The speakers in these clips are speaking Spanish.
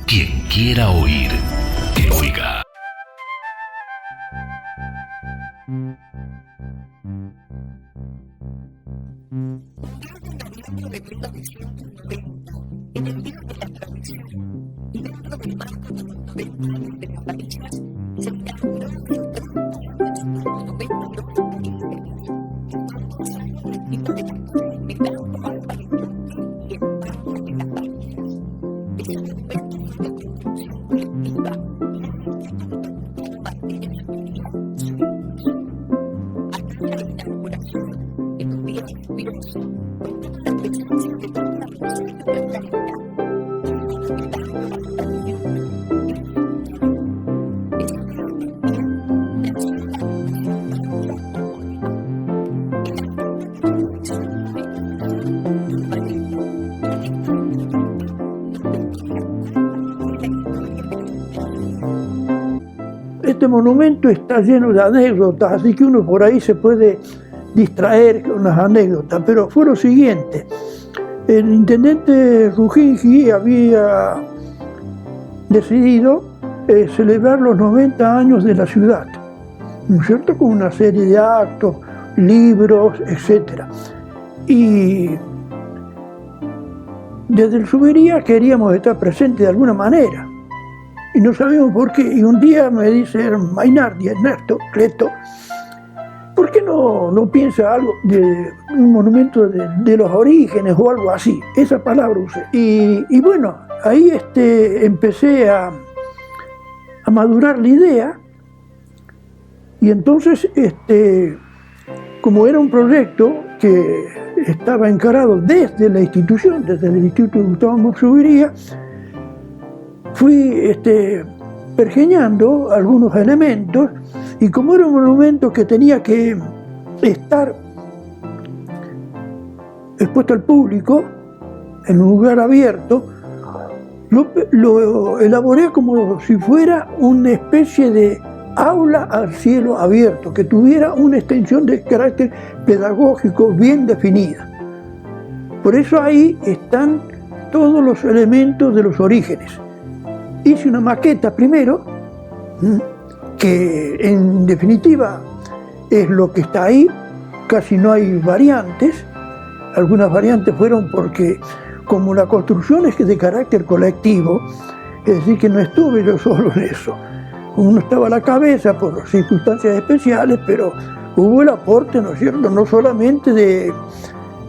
Quien quiera oír, que oiga. Este monumento está lleno de anécdotas, así que uno por ahí se puede distraer con las anécdotas, pero fue lo siguiente. El intendente Rujingi había decidido celebrar los 90 años de la ciudad, ¿no es cierto?, con una serie de actos, libros, etc. Y desde el Subiría queríamos estar presentes de alguna manera, y no sabíamos por qué. Y un día me dice Mainardi, Ernesto Cleto, ¿por qué no piensa algo de un monumento de los orígenes o algo así? Esa palabra usé. Y bueno, ahí empecé a madurar la idea, y entonces, como era un proyecto que estaba encarado desde la institución, desde el Instituto Gustavo Amador Zuviría, fui pergeñando algunos elementos, y como era un monumento que tenía que estar expuesto al público en un lugar abierto, lo elaboré como si fuera una especie de aula al cielo abierto, que tuviera una extensión de carácter pedagógico bien definida. Por eso ahí están todos los elementos de los orígenes. Hice una maqueta primero, que en definitiva es lo que está ahí, casi no hay variantes. Algunas variantes fueron porque, como la construcción es de carácter colectivo, es decir, que no estuve yo solo en eso. Uno estaba a la cabeza por circunstancias especiales, pero hubo el aporte, ¿no es cierto?, no solamente de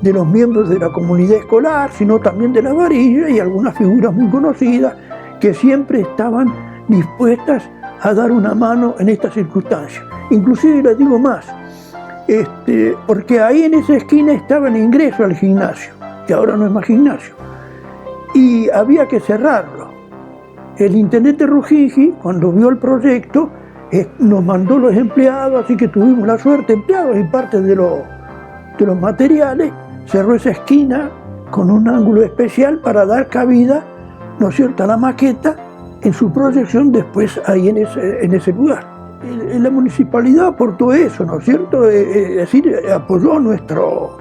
los miembros de la comunidad escolar, sino también de la varilla y algunas figuras muy conocidas que siempre estaban dispuestas a dar una mano en estas circunstancias. Inclusive les digo más, porque ahí en esa esquina estaba el ingreso al gimnasio, que ahora no es más gimnasio, y había que cerrarlo. El intendente Rujingi, cuando vio el proyecto, nos mandó los empleados, así que tuvimos la suerte, empleados y parte de los materiales, cerró esa esquina con un ángulo especial para dar cabida, ¿no es cierto?, a la maqueta en su proyección después ahí en ese lugar. La municipalidad aportó eso, ¿no es cierto?, es decir, apoyó nuestro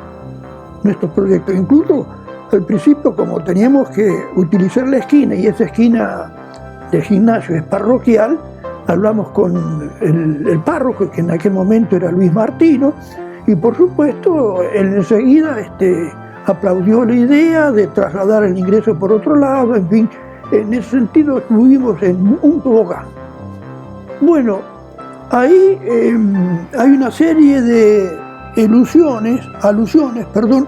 proyecto. Incluso al principio, como teníamos que utilizar la esquina, y esa esquina del gimnasio es parroquial, hablamos con el párroco, que en aquel momento era Luis Martino, y por supuesto él enseguida aplaudió la idea de trasladar el ingreso por otro lado. En fin, en ese sentido estuvimos en un tobogán. Bueno, ahí hay una serie de alusiones,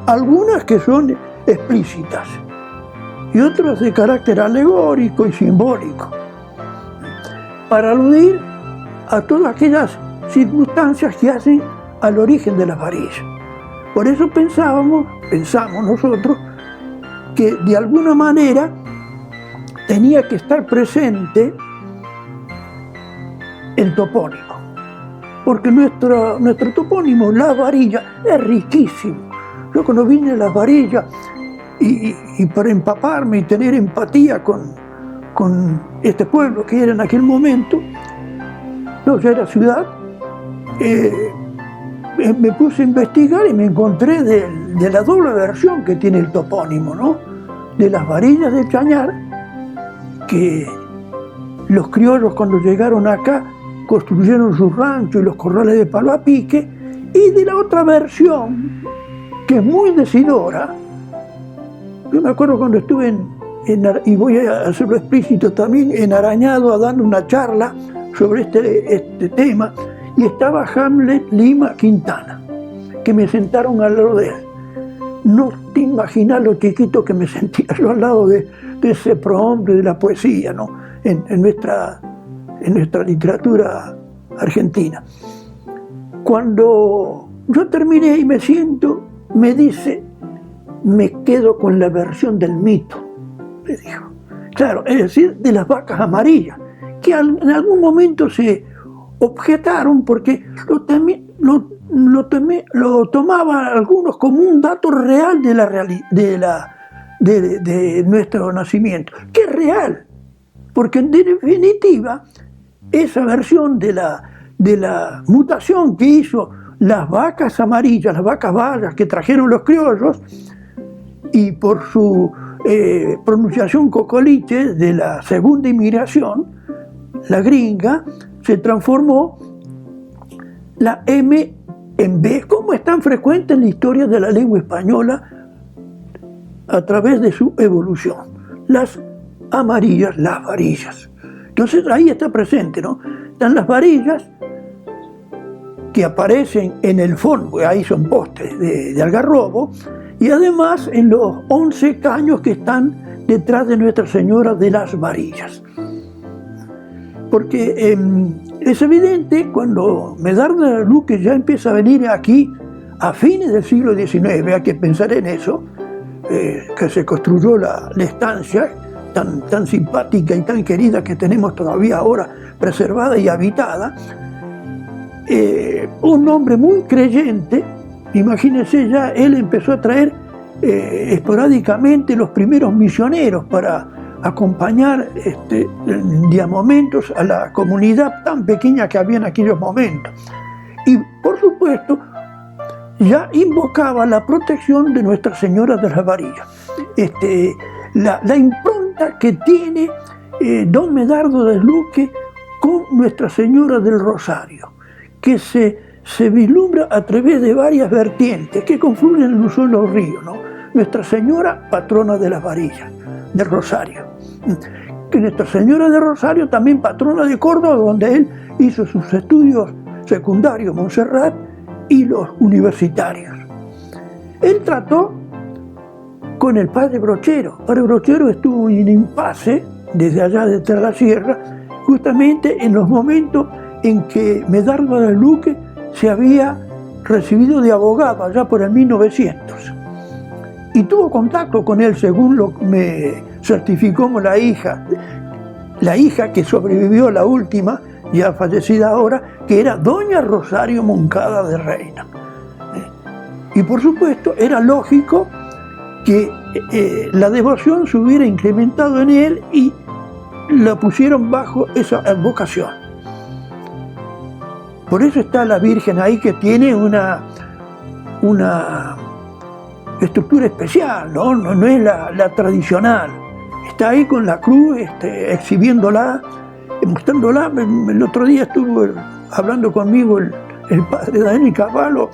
algunas que son explícitas y otras de carácter alegórico y simbólico, para aludir a todas aquellas circunstancias que hacen al origen de las varillas. Por eso pensamos nosotros que de alguna manera tenía que estar presente el topónimo, porque nuestro topónimo, Las Varillas, es riquísimo. Yo cuando vine a Las Varillas, y para empaparme y tener empatía con este pueblo que era en aquel momento, ya era ciudad, me puse a investigar y me encontré de la doble versión que tiene el topónimo, ¿no?, de Las Varillas de Chañar que los criollos cuando llegaron acá construyeron sus ranchos y los corrales de palo a pique, y de la otra versión, que es muy decidora. Yo me acuerdo cuando estuve y voy a hacerlo explícito también, en Arañado, dando una charla sobre este tema, y estaba Hamlet Lima Quintana, que me sentaron al lado de él. No te imaginas lo chiquito que me sentía yo al lado de ese prohombre de la poesía, ¿no? en nuestra literatura argentina. Cuando yo terminé y me siento, me dice, me quedo con la versión del mito, me dijo. Claro, es decir, de las vacas amarillas, que en algún momento se objetaron porque lo tomaban algunos como un dato real de nuestro nacimiento, que es real, porque en definitiva esa versión de la mutación que hizo las vacas amarillas, las vacas bayas que trajeron los criollos, y por su pronunciación cocoliche de la segunda inmigración, la gringa, se transformó la M en B, como es tan frecuente en la historia de la lengua española a través de su evolución. Las amarillas, las varillas. Entonces ahí está presente, ¿no? Están las varillas que aparecen en el fondo, ahí son postes de algarrobo, y además en los 11 caños que están detrás de Nuestra Señora de las Varillas. Porque es evidente cuando Medardo de Luque ya empieza a venir aquí a fines del siglo XIX, hay que pensar en eso, que se construyó la estancia tan simpática y tan querida que tenemos todavía ahora preservada y habitada. Un hombre muy creyente, imagínense, ya él empezó a traer esporádicamente los primeros misioneros para acompañar en momentos a la comunidad tan pequeña que había en aquellos momentos. Y por supuesto ya invocaba la protección de Nuestra Señora de las Varillas. La impronta que tiene don Medardo de Luque con Nuestra Señora del Rosario, que se vislumbra a través de varias vertientes que confluyen en un solo río, ¿no? Nuestra Señora, patrona de las Varillas, del Rosario. Que Nuestra Señora del Rosario, también patrona de Córdoba, donde él hizo sus estudios secundarios, Montserrat, y los universitarios. Él trató con el padre Brochero. El padre Brochero estuvo en impasse desde allá de la sierra, justamente en los momentos en que Medardo de Luque se había recibido de abogado allá por el 1900. Y tuvo contacto con él, según lo que me certificó la hija que sobrevivió, la última, ya fallecida ahora, que era doña Rosario Moncada de Reina. Y por supuesto era lógico que la devoción se hubiera incrementado en él y la pusieron bajo esa advocación. Por eso está la Virgen ahí, que tiene una estructura especial, no es la tradicional. Está ahí con la cruz, exhibiéndola, mostrándola. El otro día estuvo hablando conmigo el padre Daniel Cavallo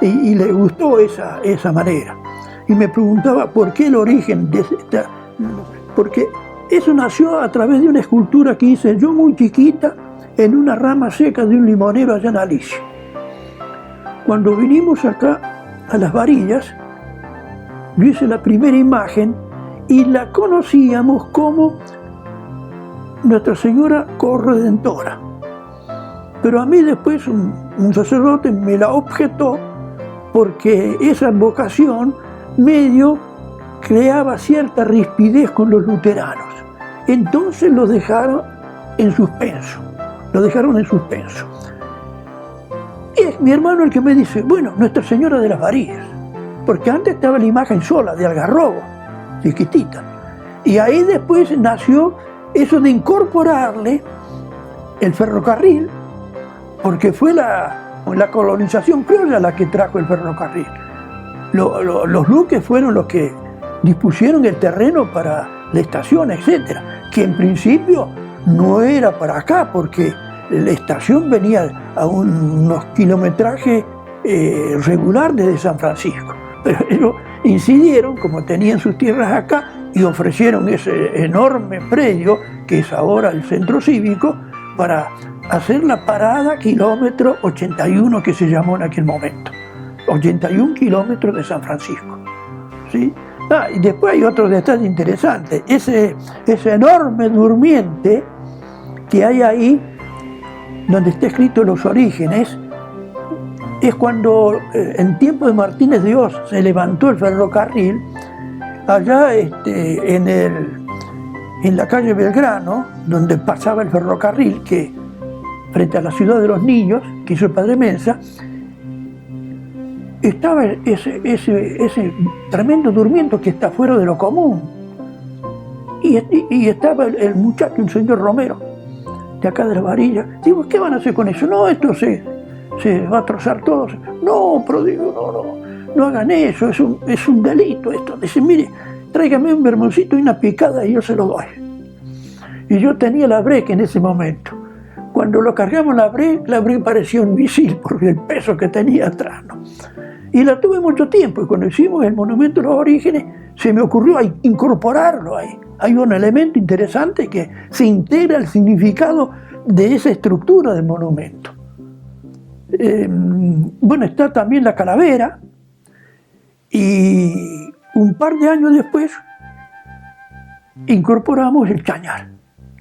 y le gustó esa manera. Y me preguntaba por qué el origen de esta. Porque eso nació a través de una escultura que hice yo muy chiquita en una rama seca de un limonero allá en Alicia. Cuando vinimos acá a Las Varillas, yo hice la primera imagen y la conocíamos como Nuestra Señora Corredentora. Pero a mí después un sacerdote me la objetó porque esa advocación medio creaba cierta rispidez con los luteranos. Entonces lo dejaron en suspenso. Y es mi hermano el que me dice, bueno, Nuestra Señora de las Varillas, porque antes estaba la imagen sola, de algarrobo, chiquitita. Y ahí después nació eso de incorporarle el ferrocarril, porque fue la colonización criolla la que trajo el ferrocarril. Los Luques fueron los que dispusieron el terreno para la estación, etc. que en principio no era para acá, porque la estación venía a unos kilometrajes regular desde San Francisco. Pero ellos incidieron, como tenían sus tierras acá, y ofrecieron ese enorme predio, que es ahora el centro cívico, para hacer la parada kilómetro 81, que se llamó en aquel momento. 81 kilómetros de San Francisco, ¿sí? Y después hay otro detalle interesante. Ese enorme durmiente que hay ahí, donde está escrito los orígenes, es cuando en tiempo de Martínez de Hoz se levantó el ferrocarril, allá en la calle Belgrano, donde pasaba el ferrocarril, que frente a la ciudad de los niños, que hizo el padre Mensa, estaba ese tremendo durmiento que está fuera de lo común. Y estaba el muchacho, un señor Romero, de acá de la varilla. Digo, ¿qué van a hacer con eso? No, esto se va a trozar todo. No, pero digo, no hagan eso, es un delito esto. Dice, mire, tráigame un bermoncito y una picada y yo se lo doy. Y yo tenía la breca en ese momento. Cuando lo cargamos la breca parecía un misil por el peso que tenía atrás, ¿no? Y la tuve mucho tiempo, y cuando hicimos el Monumento a los Orígenes, se me ocurrió incorporarlo ahí. Hay un elemento interesante que se integra al significado de esa estructura del monumento. Bueno, está también la calavera, y un par de años después incorporamos el chañar,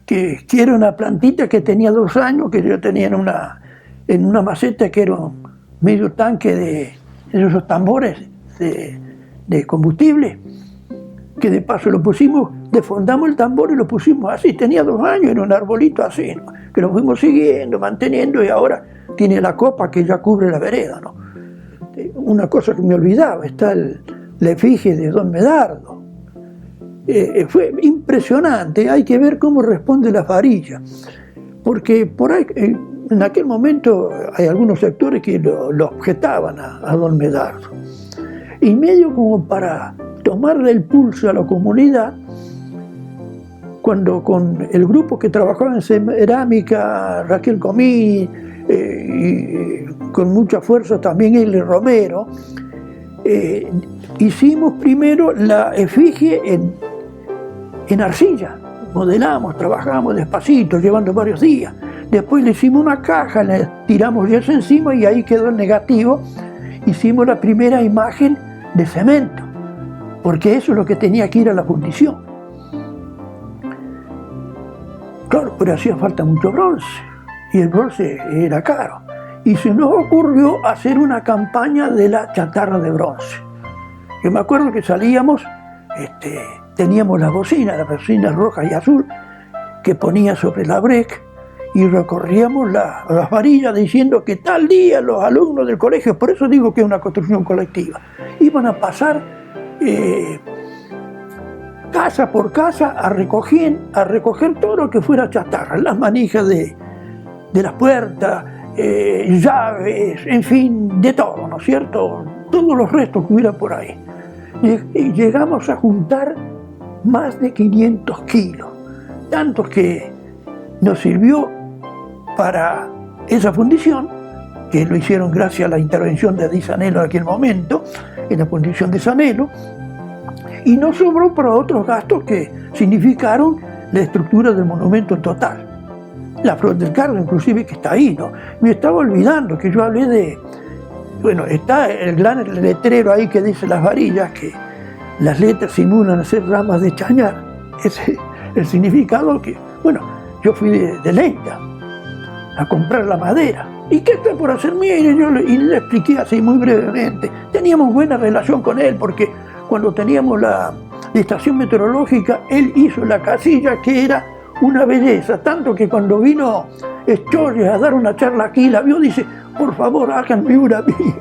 que era una plantita que tenía 2 años, que yo tenía en una maceta que era un medio tanque de esos tambores de combustible, que de paso lo pusimos, defondamos el tambor y lo pusimos así. Tenía 2 años, era un arbolito así, ¿no? Que lo fuimos siguiendo, manteniendo, y ahora tiene la copa que ya cubre la vereda, ¿no? Una cosa que me olvidaba, está la efigie de Don Medardo. Fue impresionante, hay que ver cómo responde la varilla, porque por ahí, en aquel momento hay algunos sectores que lo objetaban a Don Medardo. Y medio como para tomarle el pulso a la comunidad, cuando con el grupo que trabajaba en cerámica, Raquel Comín, y con mucha fuerza también Eli Romero, hicimos primero la efigie en arcilla, modelamos, trabajamos despacito, llevando varios días. Después le hicimos una caja, le tiramos yeso encima y ahí quedó el negativo. Hicimos la primera imagen de cemento, porque eso es lo que tenía que ir a la fundición. Claro, pero hacía falta mucho bronce, y el bronce era caro. Y se nos ocurrió hacer una campaña de la chatarra de bronce. Yo me acuerdo que salíamos, teníamos las bocinas rojas y azul, que ponía sobre la breca, y recorríamos las varillas diciendo que tal día los alumnos del colegio, por eso digo que es una construcción colectiva, iban a pasar casa por casa a recoger todo lo que fuera chatarra, las manijas de las puertas, llaves, en fin, de todo, ¿no es cierto? Todos los restos que hubiera por ahí. Y llegamos a juntar más de 500 kilos, tantos que nos sirvió para esa fundición, que lo hicieron gracias a la intervención de Di Sanelo en aquel momento, en la fundición de Sanelo, y nos sobró para otros gastos que significaron la estructura del monumento en total. La Flor del Cardo, inclusive, que está ahí, ¿no? Me estaba olvidando que yo hablé de... Bueno, está el gran letrero ahí que dice las varillas, que las letras simulan ser ramas de chañar. Ese es el significado que... Bueno, yo fui de Lenta a comprar la madera. ¿Y qué está por hacer? Mire, y le expliqué así muy brevemente. Teníamos buena relación con él, porque cuando teníamos la estación meteorológica, él hizo la casilla, que era una belleza, tanto que cuando vino Schorrias a dar una charla aquí, la vio, dice, por favor, háganme una mía.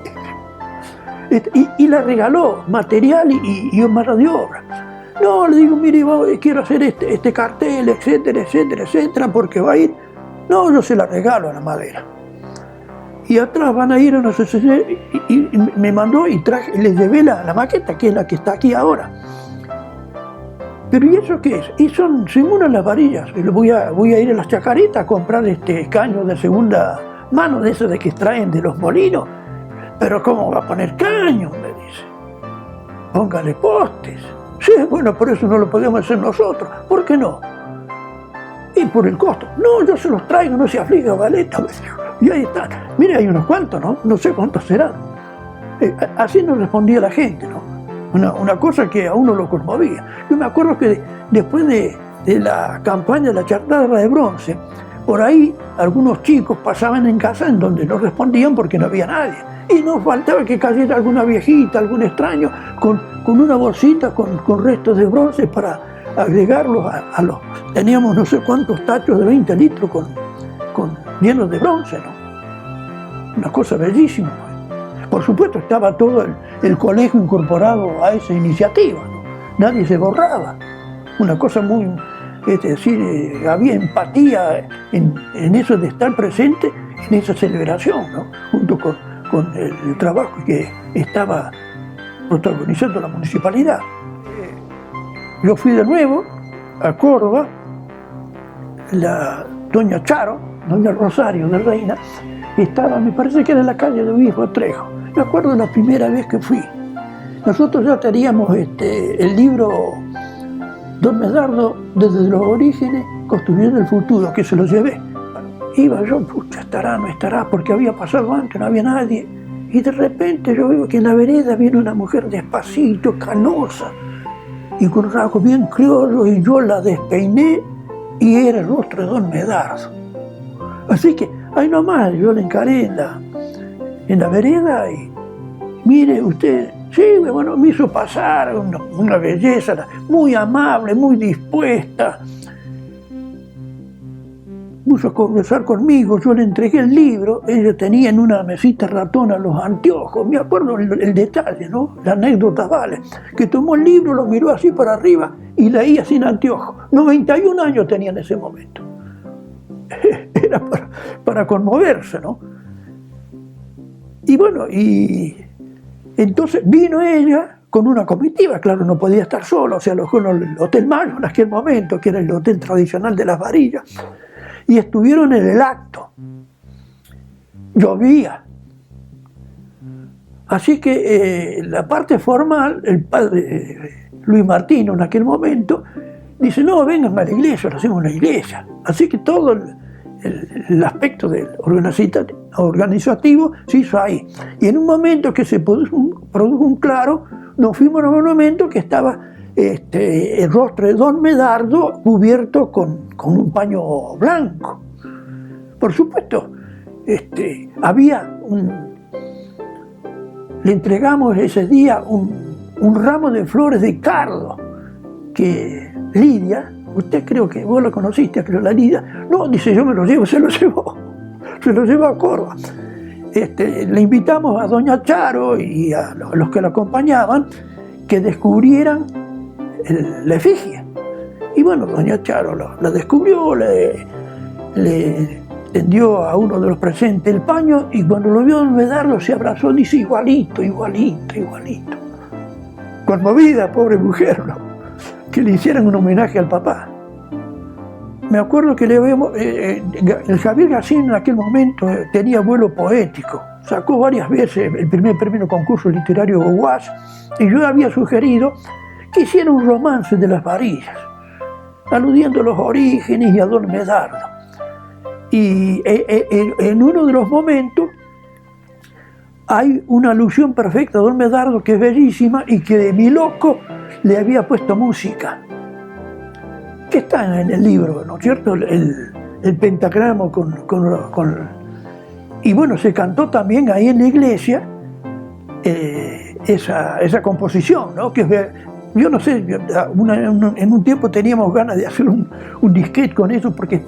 Y la regaló, material y mano de obra. No, le digo, mire, quiero hacer este cartel, etcétera, etcétera, etcétera, porque va a ir. No, yo se la regalo a la madera. Y atrás van a ir a una asociación, y me mandó y le llevé la maqueta, que es la que está aquí ahora. ¿Pero y eso qué es? Y son unas las varillas. Voy a ir a las Chacaretas a comprar caños de segunda mano, de esos de que extraen de los molinos. ¿Pero cómo va a poner caños?, me dice. Póngale postes. Sí, bueno, por eso no lo podemos hacer nosotros. ¿Por qué no? Y por el costo. No, yo se los traigo, no se afliga, Valeta. Y ahí está. Mire, hay unos cuantos, ¿no? No sé cuántos serán. Así nos respondía la gente, ¿no? Una cosa que a uno lo conmovía. Yo me acuerdo que después de la campaña de la chartada de bronce, por ahí algunos chicos pasaban en casa en donde no respondían porque no había nadie. Y nos faltaba que cayera alguna viejita, algún extraño, con una bolsita con restos de bronce para agregarlos a los... Teníamos no sé cuántos tachos de 20 litros llenos de bronce, ¿no? Una cosa bellísima. Por supuesto estaba todo el colegio incorporado a esa iniciativa, ¿no? Nadie se borraba. Una cosa muy... Es decir, había empatía en eso de estar presente en esa celebración, ¿no? Junto con el trabajo que estaba protagonizando la municipalidad. Yo fui de nuevo a Córdoba, la doña Charo, doña Rosario de Reina, estaba, me parece que era en la calle de Obispo Trejo. Me acuerdo la primera vez que fui. Nosotros ya teníamos el libro Don Medardo, desde los orígenes, construyendo el futuro, que se lo llevé. Iba yo, pucha, estará, no estará, porque había pasado antes, no había nadie. Y de repente yo veo que en la vereda viene una mujer despacito, canosa, y con rasgos bien criollos, y yo la despeiné, y era el rostro de Don Medardo. Así que, ahí nomás, yo la encaré en la vereda, y mire usted, sí, bueno, me hizo pasar una belleza, muy amable, muy dispuesta. Puso a conversar conmigo, yo le entregué el libro, ella tenía en una mesita ratona los anteojos, me acuerdo el detalle, ¿no? La anécdota vale, que tomó el libro, lo miró así para arriba y leía sin anteojos. 91 años tenía en ese momento. Era para conmoverse, ¿no? Y bueno, y entonces vino ella con una comitiva, claro, no podía estar sola, o sea, alojó en el Hotel Mayo en aquel momento, que era el hotel tradicional de las Varillas, y estuvieron en el acto. Llovía. Así que la parte formal, el padre Luis Martino en aquel momento, dice, no, vengan a la iglesia, lo hacemos en la iglesia. Así que todo el aspecto del organizativo se hizo ahí. Y en un momento que se produjo un claro, nos fuimos a un monumento que estaba el rostro de Don Medardo cubierto con un paño blanco. Por supuesto, le entregamos ese día un ramo de flores de cardo que Lidia, usted creo que vos lo conociste, creo, la Lidia, no, dice, yo me lo llevo, se lo llevó a Córdoba. Le invitamos a doña Charo y a los que la acompañaban que descubrieran la efigie. Y bueno, doña Charo la descubrió, le tendió a uno de los presentes el paño, y cuando lo vio Don Medardo se abrazó, dice, igualito, igualito, igualito. Conmovida, pobre mujer, ¿no? Que le hicieran un homenaje al papá. Me acuerdo que el Javier García en aquel momento tenía vuelo poético, sacó varias veces el primer premio concurso literario Guas, y yo había sugerido que hiciera un romance de las Varillas, aludiendo a los orígenes y a Don Medardo. Y en uno de los momentos hay una alusión perfecta a Don Medardo que es bellísima y que de mi loco le había puesto música, que está en el libro, ¿no es cierto? El pentagrama y bueno, se cantó también ahí en la iglesia esa composición, ¿no? Que yo no sé, en un tiempo teníamos ganas de hacer un disquete con eso, porque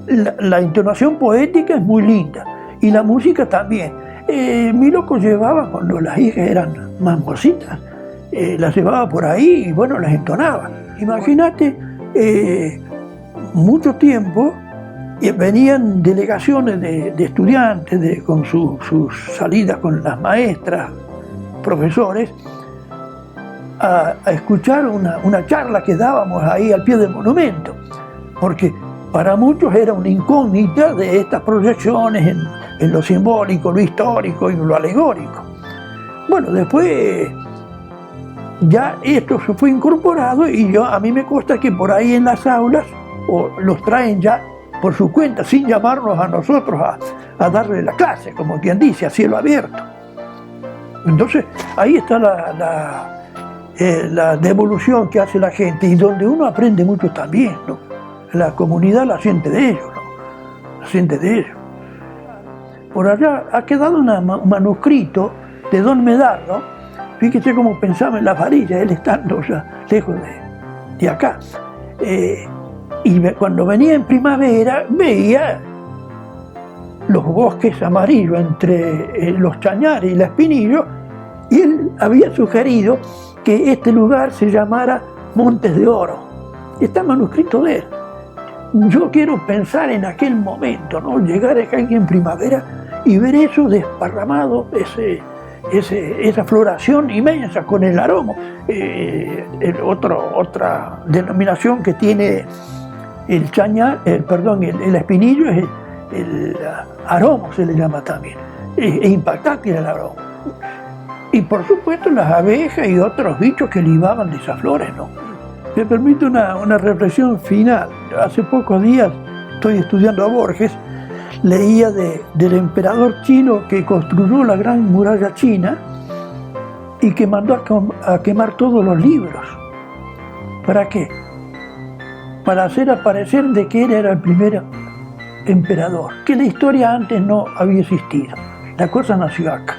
la entonación poética es muy linda y la música también. Mi loco llevaba, cuando las hijas eran más mocitas, las llevaba por ahí y bueno, las entonaba. Imagínate, mucho tiempo venían delegaciones de estudiantes con sus salidas con las maestras, profesores, a escuchar una charla que dábamos ahí al pie del monumento, porque para muchos era una incógnita de estas proyecciones en lo simbólico, lo histórico y lo alegórico. Bueno, después ya esto se fue incorporado y a mí me consta que por ahí en las aulas los traen ya por su cuenta, sin llamarnos a nosotros a darle la clase, como quien dice, a cielo abierto. Entonces, ahí está la devolución que hace la gente y donde uno aprende mucho también, ¿no? La comunidad la siente de ellos, ¿no? La siente de ellos. Por allá ha quedado un manuscrito de Don Medardo. Fíjese cómo pensaba en la varilla, él estando ya lejos de acá. Y cuando venía en primavera, veía los bosques amarillos entre los Chañares y la Espinillo, y él había sugerido que este lugar se llamara Montes de Oro. Está manuscrito de él. Yo quiero pensar en aquel momento, ¿no? Llegar acá en primavera y ver eso desparramado, esa floración inmensa con el aromo. Otra denominación que tiene el chañar, el espinillo es el aromo, se le llama también. Es impactante el aromo. Y por supuesto las abejas y otros bichos que libaban de esas flores, ¿no? Me permite una reflexión final. Hace pocos días estoy estudiando a Borges, leía del emperador chino que construyó la gran muralla china y que mandó a quemar todos los libros. ¿Para qué? Para hacer aparecer de que él era el primer emperador, que la historia antes no había existido. La cosa nació acá.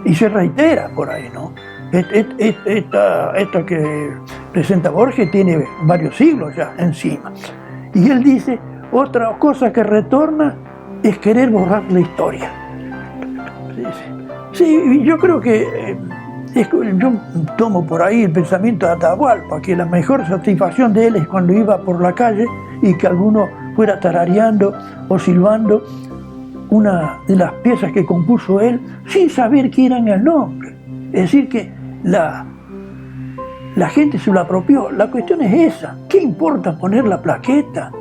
Y se reitera por ahí, ¿no? Esto que presenta Borges tiene varios siglos ya encima. Y él dice, otra cosa que retorna es querer borrar la historia. Sí, yo creo que yo tomo por ahí el pensamiento de Atahualpa, que la mejor satisfacción de él es cuando iba por la calle y que alguno fuera tarareando o silbando una de las piezas que compuso él sin saber quién era el nombre. Es decir, que la gente se lo apropió. La cuestión es esa. ¿Qué importa poner la plaqueta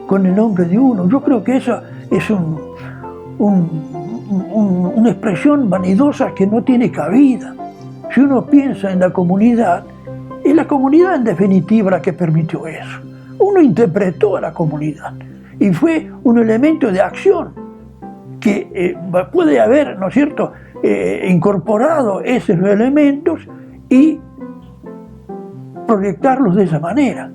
con el nombre de uno? Yo creo que eso es una expresión vanidosa que no tiene cabida. Si uno piensa en la comunidad, es la comunidad en definitiva la que permitió eso. Uno interpretó a la comunidad y fue un elemento de acción que puede haber, ¿no es cierto?, incorporado esos elementos y proyectarlos de esa manera.